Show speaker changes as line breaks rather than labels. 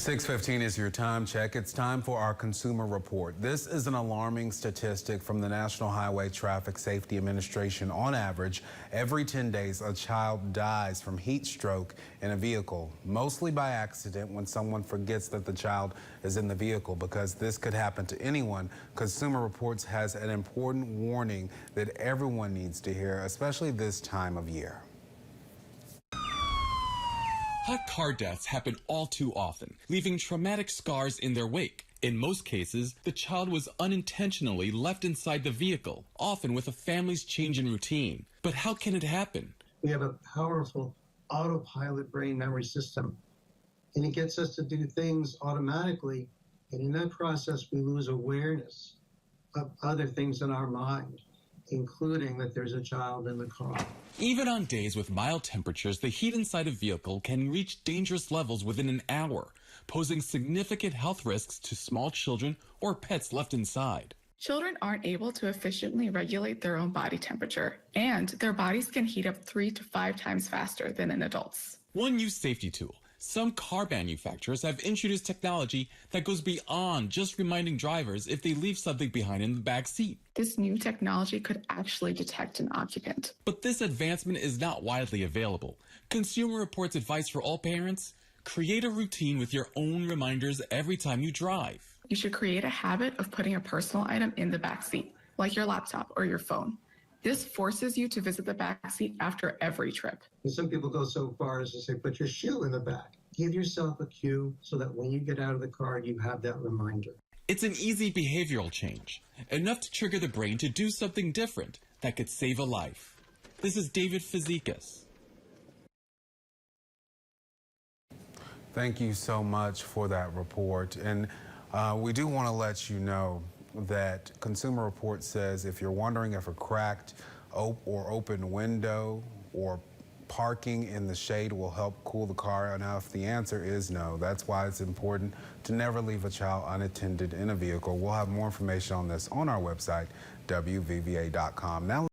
6:15 is your time check. It's time for our consumer report. This is an alarming statistic from the National Highway Traffic Safety Administration. On average, every 10 days, a child dies from heat stroke in a vehicle, mostly by accident when someone forgets that the child is in the vehicle. Because this could happen to anyone, Consumer Reports has an important warning that everyone needs to hear, especially this time of year.
Hot car deaths happen all too often, leaving traumatic scars in their wake. In most cases, the child was unintentionally left inside the vehicle, often with a family's change in routine. But how can it happen?
We have a powerful autopilot brain memory system, and it gets us to do things automatically. And in that process, we lose awareness of other things in our mind, including that there's a child in the car.
Even on days with mild temperatures, the heat inside a vehicle can reach dangerous levels within an hour, posing significant health risks to small children or pets left inside.
Children aren't able to efficiently regulate their own body temperature, and their bodies can heat up 3 to 5 times faster than in adults.
One new safety tool. Some car manufacturers have introduced technology that goes beyond just reminding drivers if they leave something behind in the back seat.
This new technology could actually detect an occupant.
But this advancement is not widely available. Consumer Reports advice for all parents: create a routine with your own reminders every time you drive.
You should create a habit of putting a personal item in the back seat, like your laptop or your phone. This forces you to visit the back seat after every trip.
And some people go so far as to say, put your shoe in the back. Give yourself a cue so that when you get out of the car, you have that reminder.
It's an easy behavioral change, enough to trigger the brain to do something different that could save a life. This is David Fazekas.
Thank you so much for that report. And we do want to let you know that Consumer Reports says if you're wondering if a cracked or open window or parking in the shade will help cool the car enough, the answer is no. That's why it's important to never leave a child unattended in a vehicle. We'll have more information on this on our website, WVVA.com. Now